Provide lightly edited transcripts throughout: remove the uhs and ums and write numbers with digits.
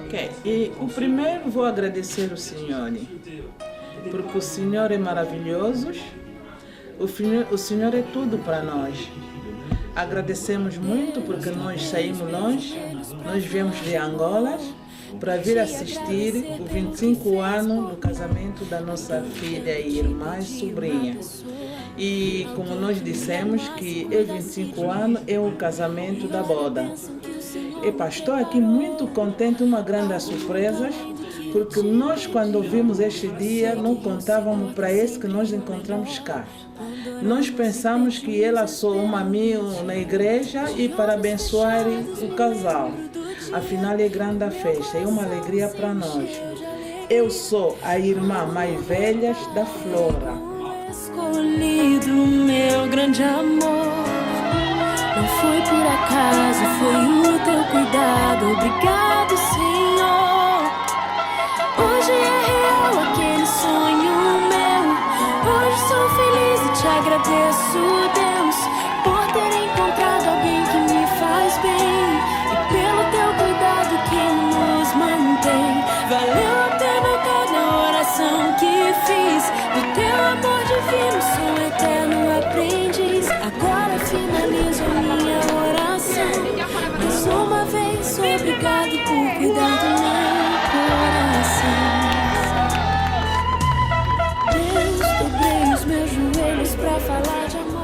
Ok, e o primeiro vou agradecer o Senhor, porque o Senhor é maravilhoso, o Senhor é tudo para nós. Agradecemos muito porque nós saímos longe, nós viemos de Angola para vir assistir o 25 anos do casamento da nossa filha e irmã e sobrinha. E como nós dissemos que é 25 anos é o casamento da boda. E estou aqui muito contente, uma grande surpresa, porque nós quando vimos este dia não contávamos para esse que nós encontramos cá. Nós pensamos que ela só uma amiga na igreja e para abençoar o casal. Afinal é grande a festa, é uma alegria para nós. Eu sou a irmã mais velha da Flora. Escolhido meu grande amor, não foi por acaso, foi o teu cuidado. Obrigado, Senhor. Hoje é real aquele sonho meu. Hoje sou feliz e te agradeço, Deus, por ter encontrado alguém que me faz bem e pelo teu cuidado que nos mantém. Valeu a pena cada oração que fiz, do teu amor divino sou eterno aprendiz. Agora finalizo a minha oração, mais uma vez obrigado por cuidar do meu coração. Deus, dobrei os meus joelhos pra falar de amor.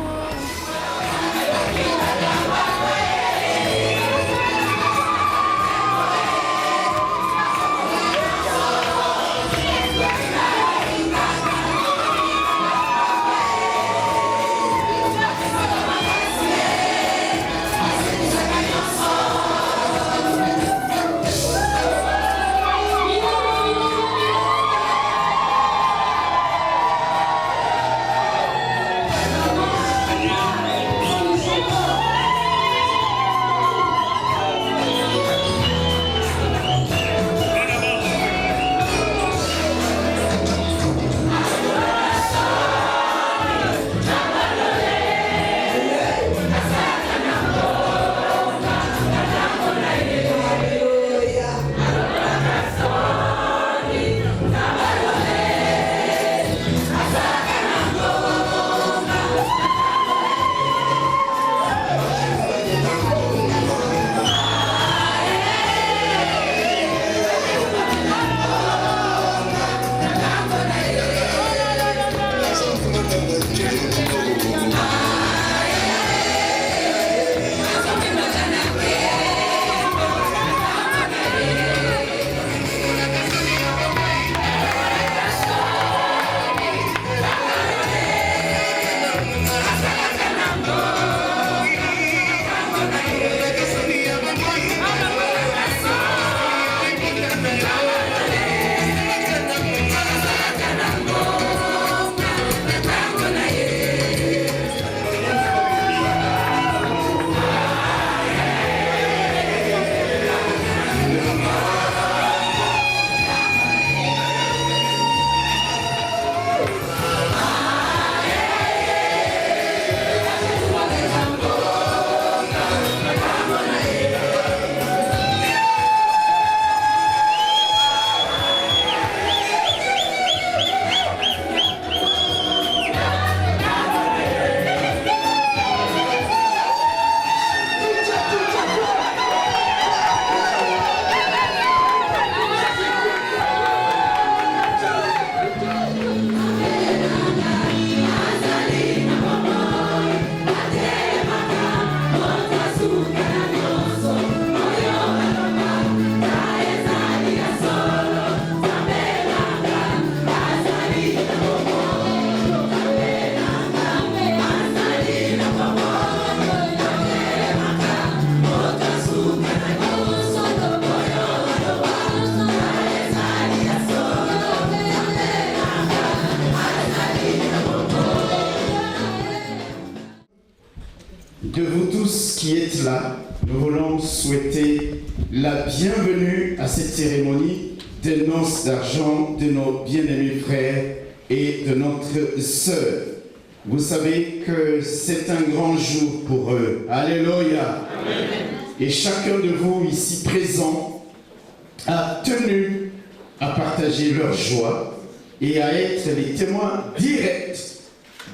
De vous tous qui êtes là, nous voulons souhaiter la bienvenue à cette cérémonie de noces d'argent de nos bien-aimés frères et de notre sœur. Vous savez que c'est un grand jour pour eux. Alléluia. Amen. Et chacun de vous ici présent a tenu à partager leur joie et à être les témoins directs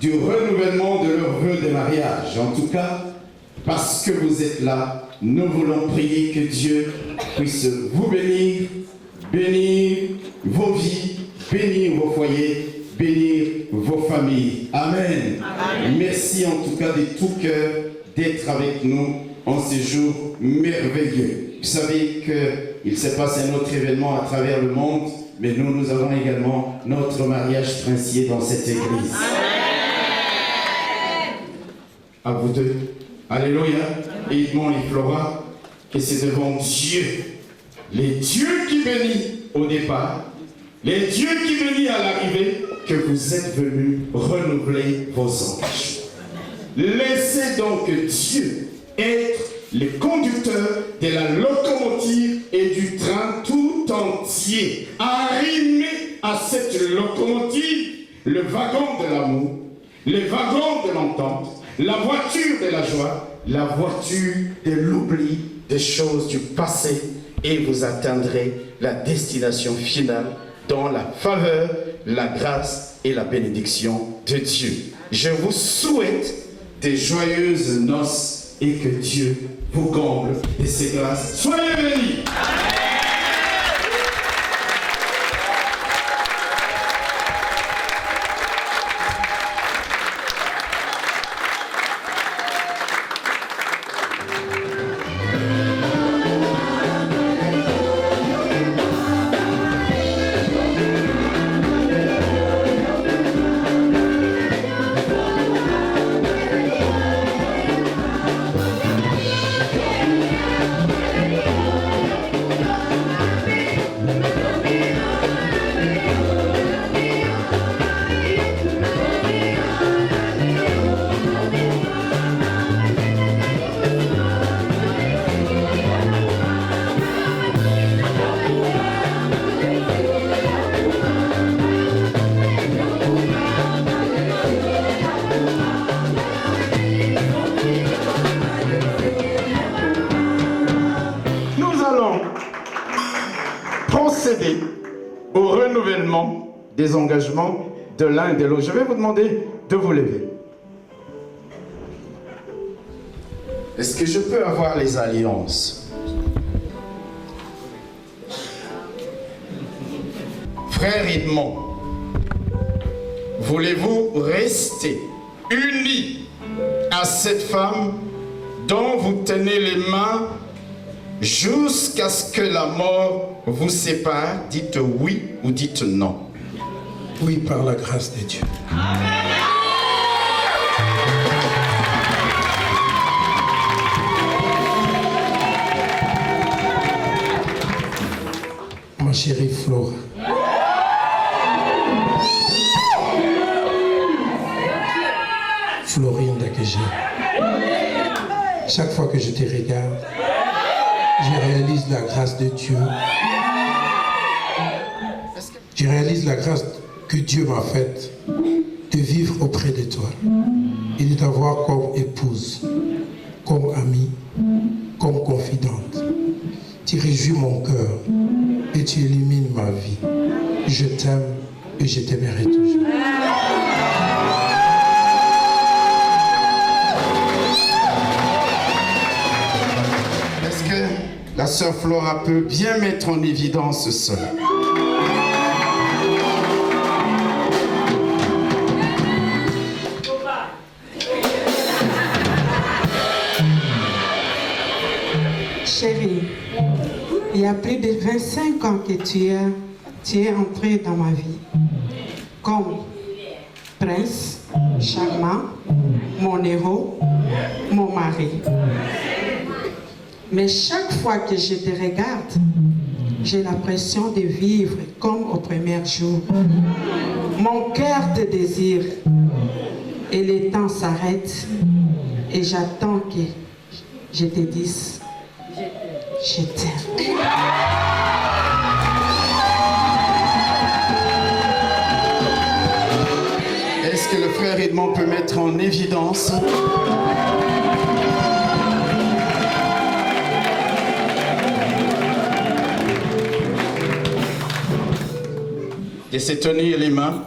du renouvellement de leurs vœux de mariage. En tout cas, parce que vous êtes là, nous voulons prier que Dieu puisse vous bénir, bénir vos vies, bénir vos foyers, bénir vos familles. Amen. Amen. Merci en tout cas de tout cœur d'être avec nous en ce jour merveilleux. Vous savez qu'il se passe un autre événement à travers le monde, mais nous avons également notre mariage princier dans cette église. Amen. À vous deux. Alléluia. Et Edmond et Flora, et c'est devant Dieu, les dieux qui bénissent au départ, les dieux qui bénissent à l'arrivée, que vous êtes venus renouveler vos engagements. Laissez donc Dieu être le conducteur de la locomotive et du train tout entier. Arrimez à cette locomotive le wagon de l'amour, le wagon de l'entente, la voiture de la joie, la voiture de l'oubli des choses du passé, et vous atteindrez la destination finale dans la faveur, la grâce et la bénédiction de Dieu. Je vous souhaite des joyeuses noces et que Dieu vous comble de ses grâces. Soyez bénis. Procéder au renouvellement des engagements de l'un et de l'autre. Je vais vous demander de vous lever. Est-ce que je peux avoir les alliances? Frère Edmond, voulez-vous rester unis à cette femme dont vous tenez les mains jusqu'à ce que la mort vous sépare? Dites oui ou dites non. Oui, par la grâce de Dieu. Ma chérie Flora, Florine Dakejé, chaque fois que je te regarde, je réalise la grâce de Dieu. Je réalise la grâce que Dieu m'a faite de vivre auprès de toi et de t'avoir comme épouse, comme amie, comme confidente. Tu réjouis mon cœur et tu illumines ma vie. Je t'aime et je t'aimerai toujours. Est-ce que la sœur Flora peut bien mettre en évidence cela? Chérie, il y a plus de 25 ans que tu es entré dans ma vie comme prince charmant, mon héros, mon mari. Mais chaque fois que je te regarde, j'ai l'impression de vivre comme au premier jour. Mon cœur te désire et le temps s'arrête et j'attends que je te dise je t'aime. Est-ce que le frère Edmond peut mettre en évidence? de se tenir les mains.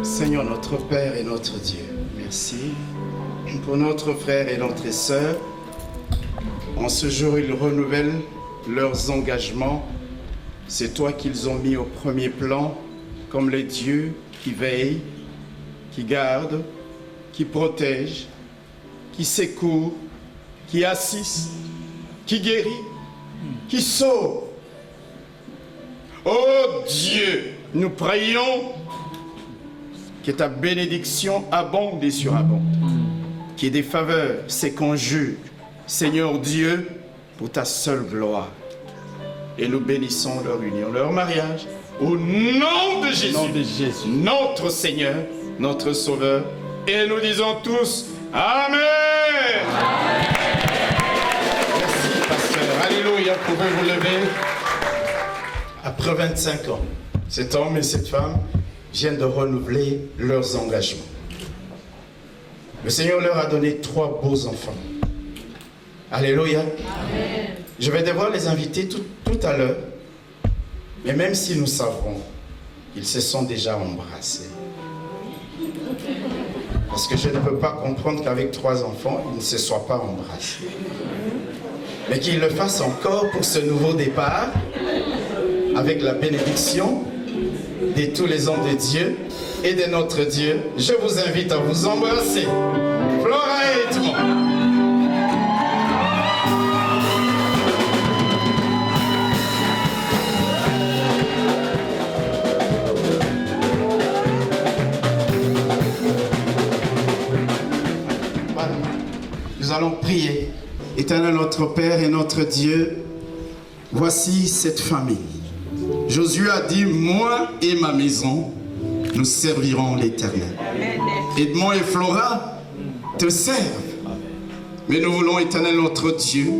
Seigneur notre Père et notre Dieu, merci pour notre frère et notre sœur. En ce jour, ils renouvellent leurs engagements. C'est toi qu'ils ont mis au premier plan comme les dieux qui veillent, qui gardent, qui protègent, qui secourent, qui assistent, qui guérit, qui sauve. Oh Dieu, nous prions que ta bénédiction abonde et surabonde, que des faveurs se conjurent, Seigneur Dieu, pour ta seule gloire. Et nous bénissons leur union, leur mariage, au nom de Jésus, notre Seigneur, notre Sauveur. Et nous disons tous Amen. Merci, pasteur. Alléluia. Vous pouvez vous lever. Après 25 ans, cet homme et cette femme viennent de renouveler leurs engagements. Le Seigneur leur a donné 3 beaux enfants. Alléluia. Amen. Je vais devoir les inviter tout à l'heure. Mais même si nous savons, ils se sont déjà embrassés. Parce que je ne peux pas comprendre qu'avec 3 enfants, ils ne se soient pas embrassés. Mais qu'ils le fassent encore pour ce nouveau départ, avec la bénédiction de tous les hommes de Dieu et de notre Dieu. Je vous invite à vous embrasser. Flora et Edmond. Nous allons prier. Éternel notre Père et notre Dieu, voici cette famille. Josué a dit, moi et ma maison, nous servirons l'Éternel. Edmond et Flora te servent. Mais nous voulons, Éternel notre Dieu,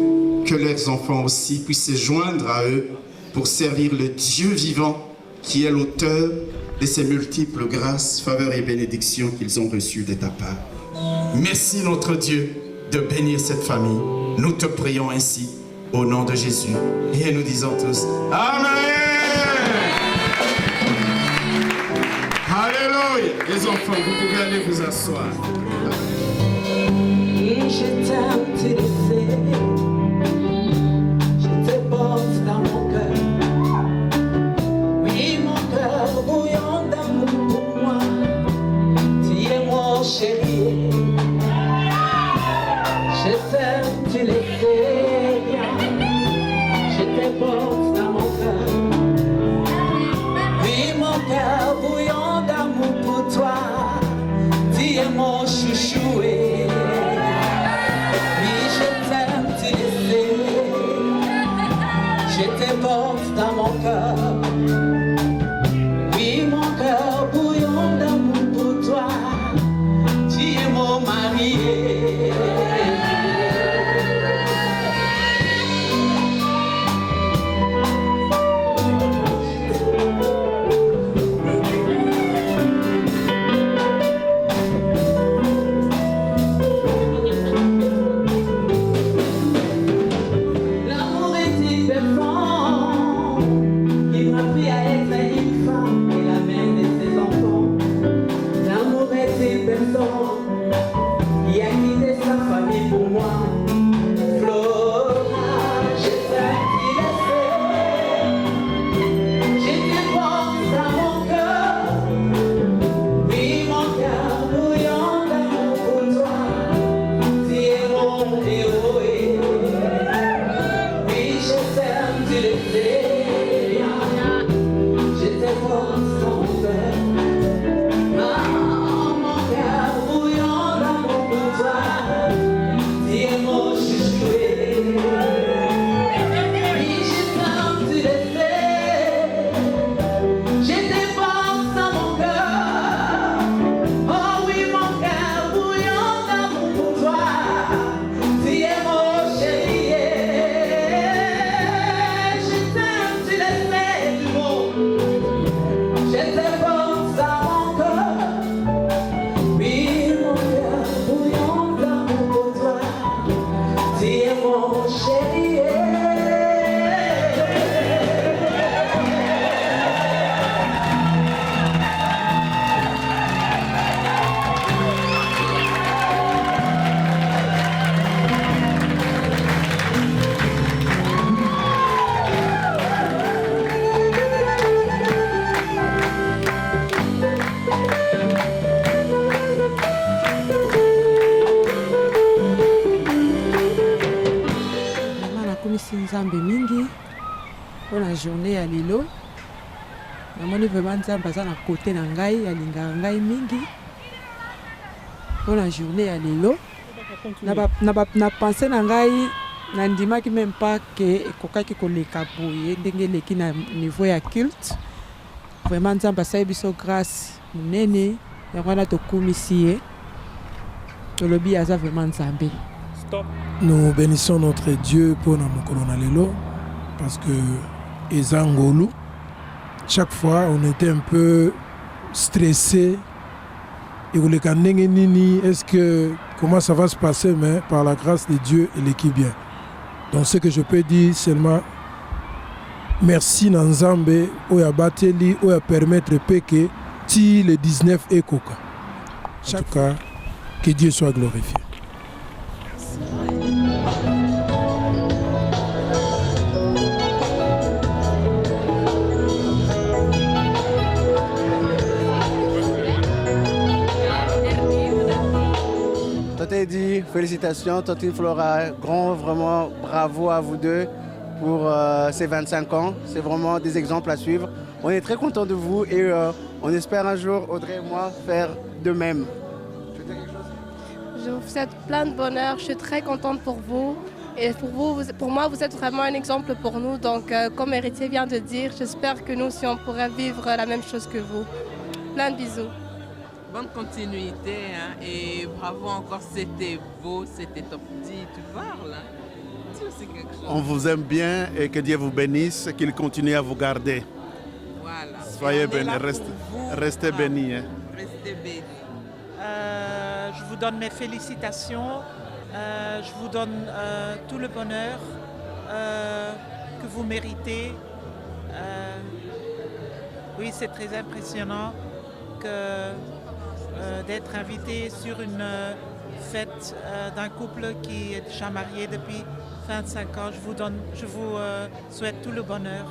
que leurs enfants aussi puissent se joindre à eux pour servir le Dieu vivant qui est l'auteur de ces multiples grâces, faveurs et bénédictions qu'ils ont reçues de ta part. Merci notre Dieu de bénir cette famille. Nous te prions ainsi au nom de Jésus. Et nous disons tous Amen. Alléluia. Les enfants, vous pouvez aller vous asseoir. Et je t'aime, tu le sais. Je te porte dans mon cœur. Oui, mon cœur bouillant d'amour pour moi. Tu es mon chéri. Je t'aime, tu le sais bien. Je te porte dans mon cœur. Oui, mon cœur bouillant d'amour pour toi. Tu es mon chouchoué. Oui, je t'aime, tu le sais. Je te porte dans mon cœur. Oui, mon cœur bouillant d'amour pour toi. Tu es mon marié. L'amour est si perfond, il m'a appris à être une femme et la mère de ses enfants. L'amour est si perfond, il a quitté sa famille pour moi. Flora, je t'aime, tu le sais. Je te porte dans mon cœur. Oui, mon cœur bouillant d'amour pour toi. Tu es mon héros. Oui, je t'aime, tu le sais bien. Je te porte dans mon cœur. Mon cœur bouillant d'amour pour toi. Tu es mon chouchoué. Oui, je t'aime, tu le sais. Je te porte dans mon cœur. Oh oui, mon cœur bouillant d'amour pour toi. Tu es mon chéri. Je t'aime, tu le sais du mot. Je te porte dans mon cœur. Oui, mon cœur bouillant d'amour pour toi. Tu es mon chéri. nakumisi nzambe mingi mpona journée ya lelo. Namoni vraiment nzambe aza na kote na ngai, alingaka ngai mingi mpona journée ya lelo. Na pensé na ngai nandimaki même pas ke ekokaki koleka boye ndenge eleki na niveau ya culte. Vraiment nzambe asali biso grâce monene yango wana tokumisi ye tolobi aza vraiment nzambe. Nous bénissons notre Dieu pour notre lelo parce que eza ngolu. Chaque fois on était un peu stressé. Et vous les nini, est-ce que comment ça va se passer, mais par la grâce de Dieu et l'équipe bien. Donc ce que je peux dire seulement merci Nanzambe oya bateli oya permettre que ti le 19 et coca. En tout cas, que Dieu soit glorifié. Dit félicitations, Toti Flora, grand vraiment bravo à vous deux pour ces 25 ans. C'est vraiment des exemples à suivre. On est très contents de vous et on espère un jour, Audrey et moi, faire de même. Tu veux dire quelque chose? Je vous souhaite plein de bonheur, je suis très contente pour vous. Et pour moi, vous êtes vraiment un exemple pour nous. Donc, comme Héritier vient de dire, j'espère que nous aussi, on pourrait vivre la même chose que vous. Plein de bisous. Bonne continuité hein, et bravo encore, c'était beau, c'était top 10, tu parles. Hein? Dis aussi quelque chose. On vous aime bien et que Dieu vous bénisse, qu'il continue à vous garder. Voilà. Soyez bénis, restez bénis. Hein. Restez bénis. Je vous donne mes félicitations, je vous donne tout le bonheur que vous méritez. Oui, c'est très impressionnant d'être invité sur une fête d'un couple qui est déjà marié depuis 25 ans. Je vous souhaite tout le bonheur.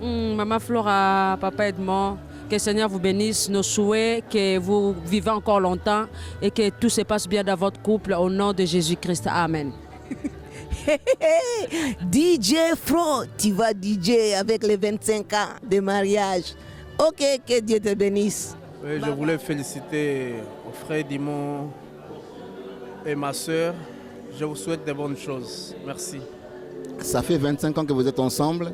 Maman Flora, Papa Edmond, que le Seigneur vous bénisse, nos souhaits, que vous vivez encore longtemps et que tout se passe bien dans votre couple au nom de Jésus-Christ. Amen. DJ Fro, tu vas DJ avec les 25 ans de mariage. Ok, que Dieu te bénisse. Oui, je voulais féliciter mon frère Dimon et ma soeur. Je vous souhaite de bonnes choses. Merci. Ça fait 25 ans que vous êtes ensemble.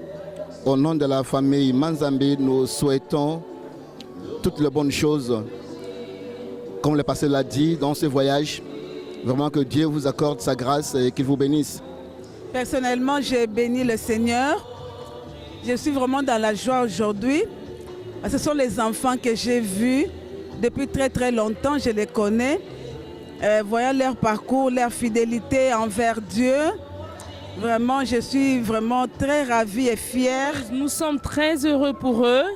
Au nom de la famille Manzambi, nous souhaitons toutes les bonnes choses. Comme le pasteur l'a dit dans ce voyage, vraiment que Dieu vous accorde sa grâce et qu'il vous bénisse. Personnellement, j'ai béni le Seigneur. Je suis vraiment dans la joie aujourd'hui. Ce sont les enfants que j'ai vus depuis très très longtemps, je les connais. Voyant leur parcours, leur fidélité envers Dieu, vraiment, je suis vraiment très ravie et fière. Nous sommes très heureux pour eux.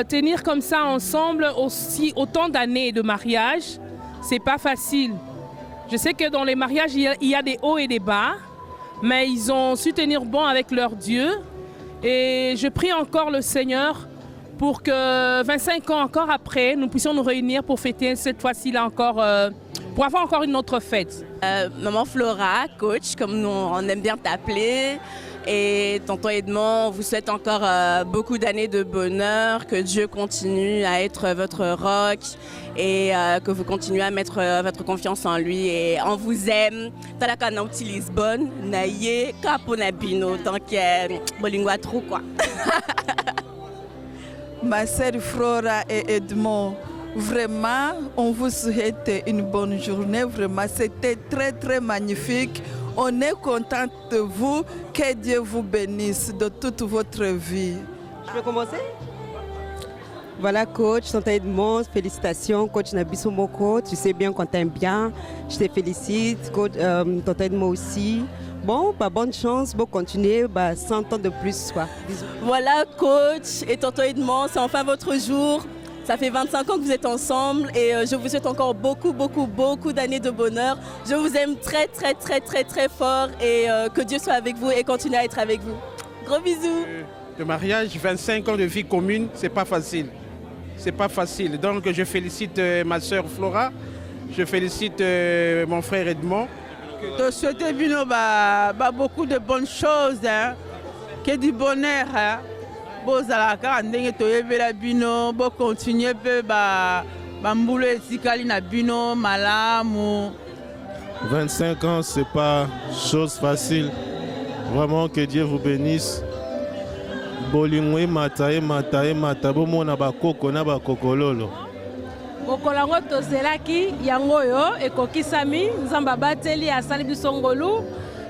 Tenir comme ça ensemble aussi autant d'années de mariage, c'est pas facile. Je sais que dans les mariages, il y a des hauts et des bas, mais ils ont su tenir bon avec leur Dieu. Et je prie encore le Seigneur pour que 25 ans encore après, nous puissions nous réunir pour fêter cette fois-ci-là encore, pour avoir encore une autre fête. Maman Flora, coach, comme nous, on aime bien t'appeler, et tonton Edmond, on vous souhaite encore beaucoup d'années de bonheur, que Dieu continue à être votre roc et que vous continuez à mettre votre confiance en lui. Et on vous aime. Talaka na uti Lisbonne, na ye kapo na bino, donc bolingwa trop quoi. Ma sœur Flora et Edmond, vraiment, on vous souhaite une bonne journée. Vraiment, c'était très, très magnifique. On est content de vous. Que Dieu vous bénisse de toute votre vie. Je peux commencer? Voilà, coach, tonton Edmond, félicitations. Coach Nabiso Moko, tu sais bien qu'on t'aime bien. Je te félicite. Coach, tonton Edmond aussi. Bon, bah, bonne chance, bon continuer, 100 ans de plus. Quoi. Bisous. Voilà, coach et tonton Edmond, c'est enfin votre jour. Ça fait 25 ans que vous êtes ensemble et je vous souhaite encore beaucoup d'années de bonheur. Je vous aime très, très, très, très, très fort et que Dieu soit avec vous et continue à être avec vous. Gros bisous. Le mariage, 25 ans de vie commune, c'est pas facile. C'est pas facile. Donc je félicite ma soeur Flora, je félicite mon frère Edmond. te souhaiter bino beaucoup de bonnes choses, hein, que du bonheur. Hein. Bozala kaka ndenge toyebela bino, bo continuer pe mbulu etikali na bino malamu. 25 ans, c'est pas chose facile. Vraiment que Dieu vous bénisse. Bolingwe mata e mata bomona bakoko na bakokololo. Bokolango tozelaki yango yo ekokisami nzamba bateli asali biso ngolu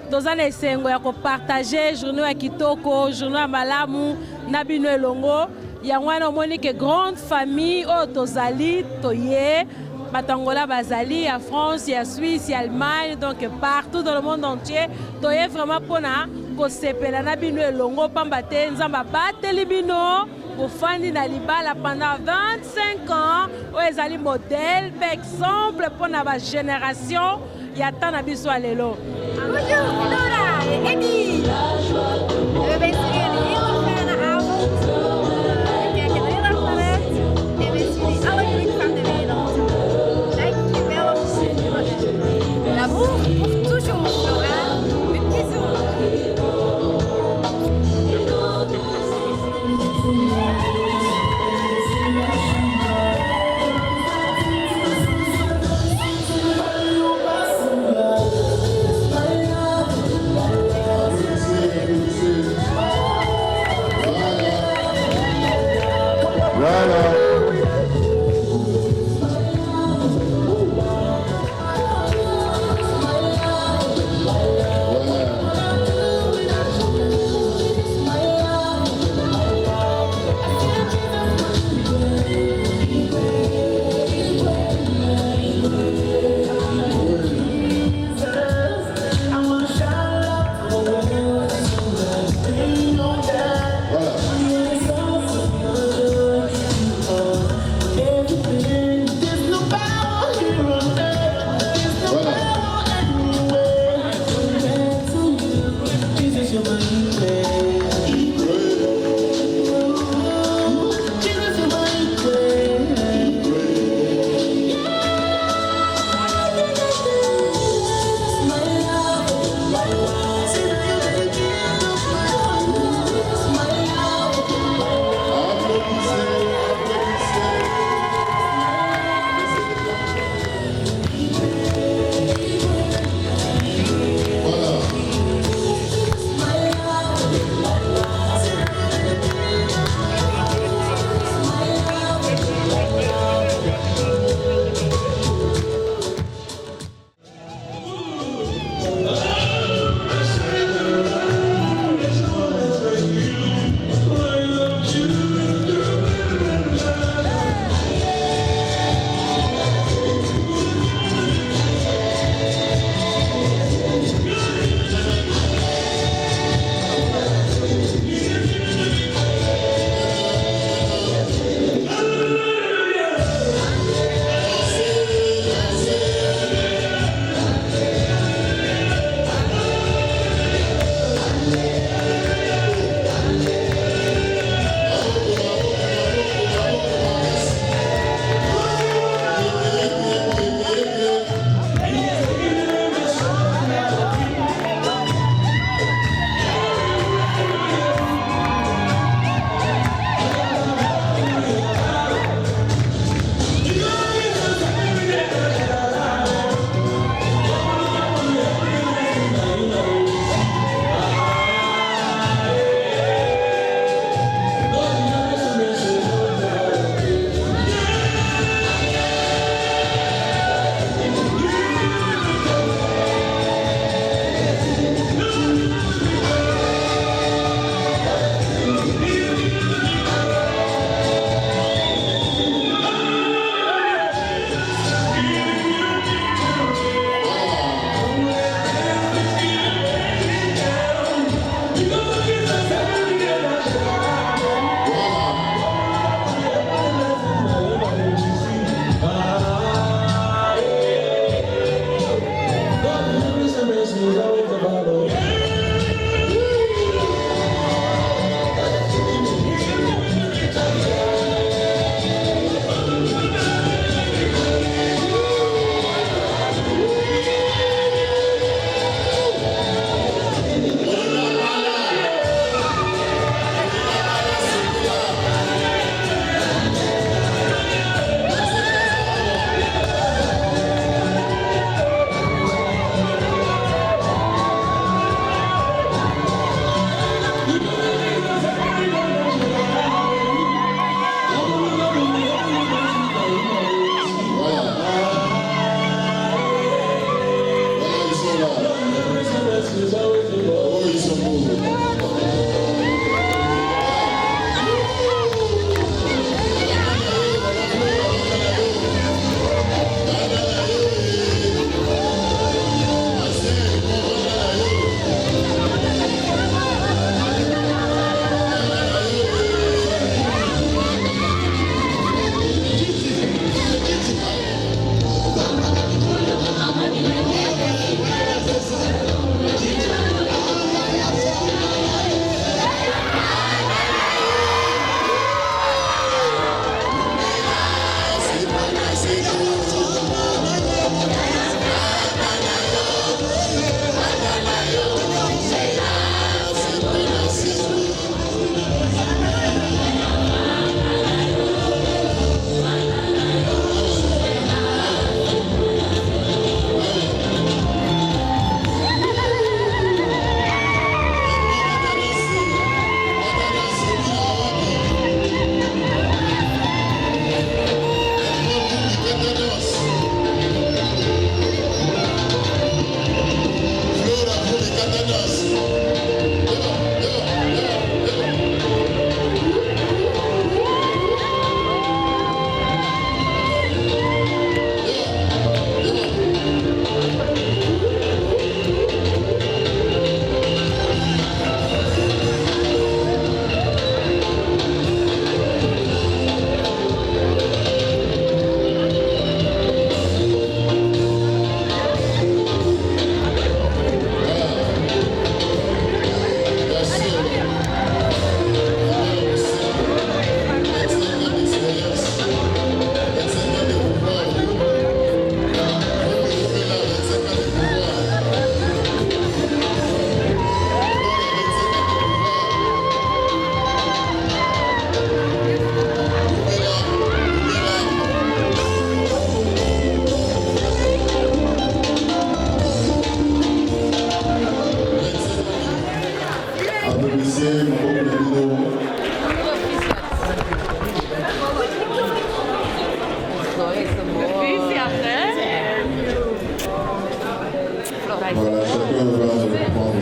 toza na esengo ya kopartage journée ya kitoko journée ya malamu na bino elongo yango wana omoni ke grande famille oyo tozali toye batangola bazali ya France ya Suisse ya Allemagne donc partout dans le monde entier toye vraiment mpona kosepela na bino elongo pamba te nzamba bateli bino bofandi na libala pendant 25 ans oyo ezali modèle pe exemple mpona bagénération ya ta na biso ya lelo.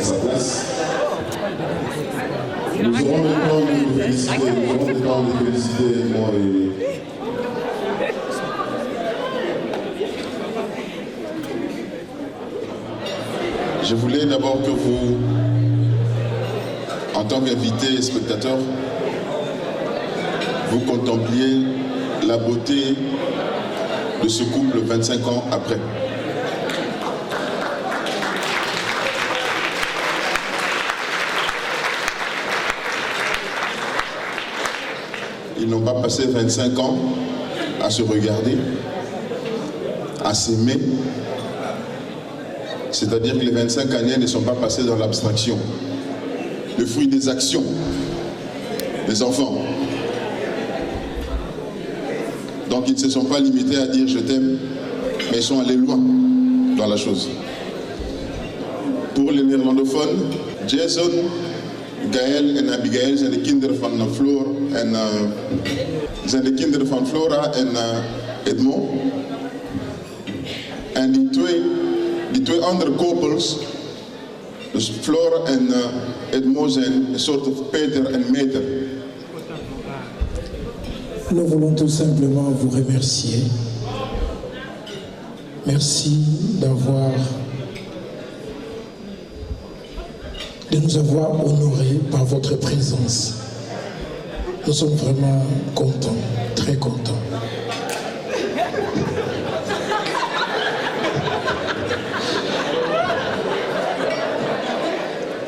sa place. Nous aurons le temps de féliciter, moi et... Je voulais d'abord que vous, en tant qu'invité et spectateur, vous contempliez la beauté de ce couple 25 ans après. Ils n'ont pas passé 25 ans à se regarder, à s'aimer. C'est-à-dire que les 25 années ne sont pas passées dans l'abstraction. Le fruit des actions des enfants. Donc ils ne se sont pas limités à dire je t'aime, mais ils sont allés loin dans la chose. Pour les néerlandophones, Jason, Gaël en Abigail zijn de kinderen van Flora en Edmond. En die twee andere koppels, dus Flora en Edmond, zijn een soort van Peter en Meter. Nous voulons tout simplement vous remercier. Merci de nous avoir honorés par votre présence. Nous sommes vraiment contents, très contents.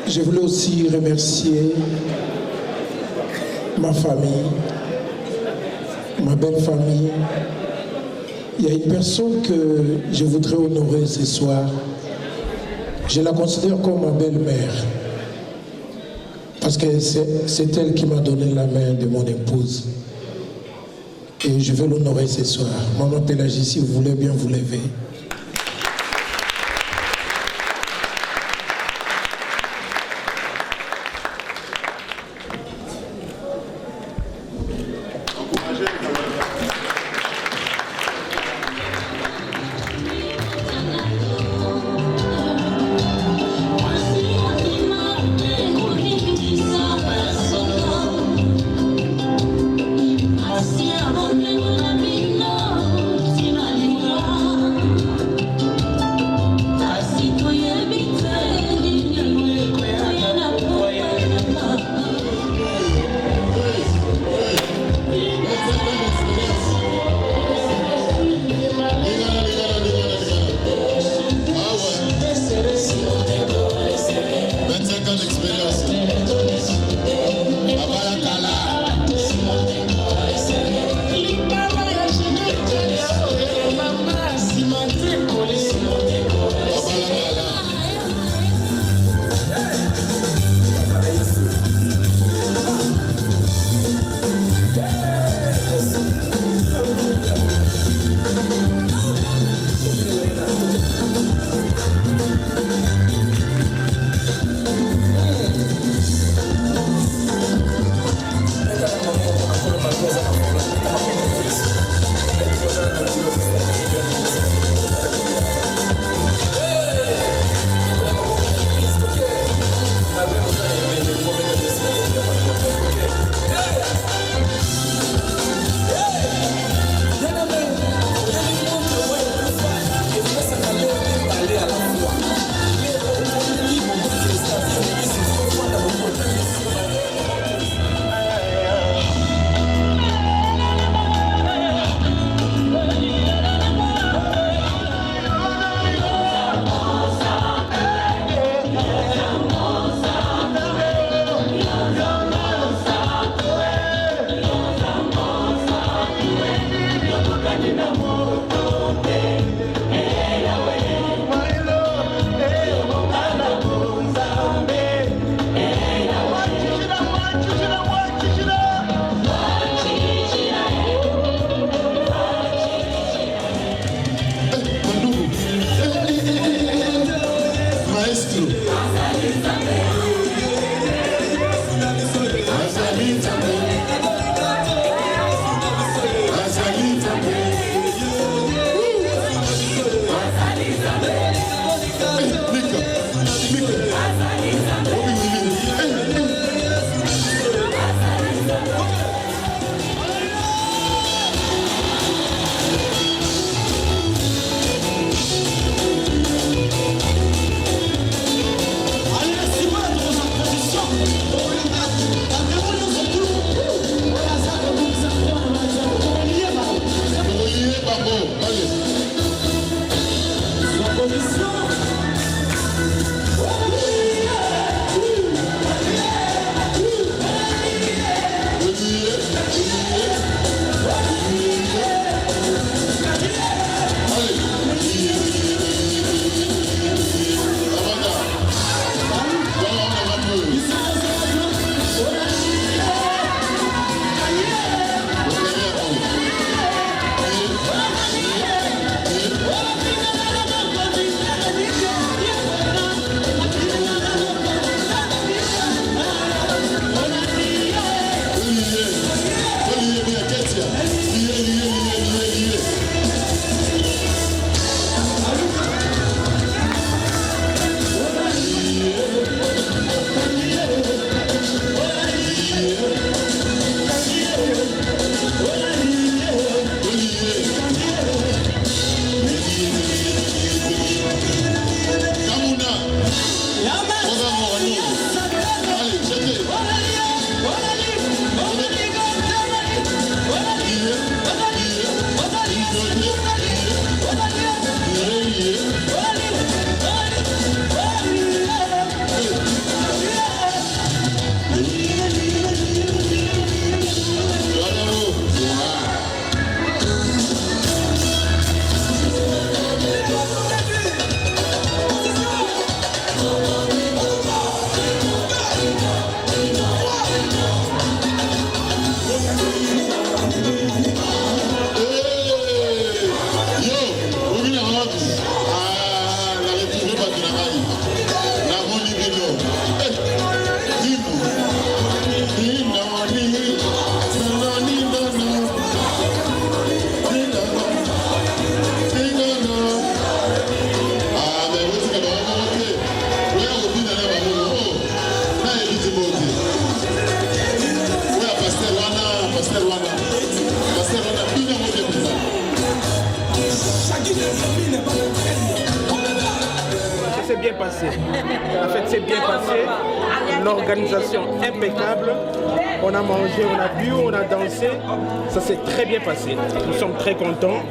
Je voulais aussi remercier ma famille, ma belle famille. Il y a une personne que je voudrais honorer ce soir. Je la considère comme ma belle-mère. Parce que c'est elle qui m'a donné la main de mon épouse. Et je veux l'honorer ce soir. Maman Pélagie, si vous voulez bien vous lever. passé. La fête s'est bien passée. L'organisation impeccable. On a mangé, on a bu, on a dansé. Ça s'est très bien passé. Nous sommes très contents.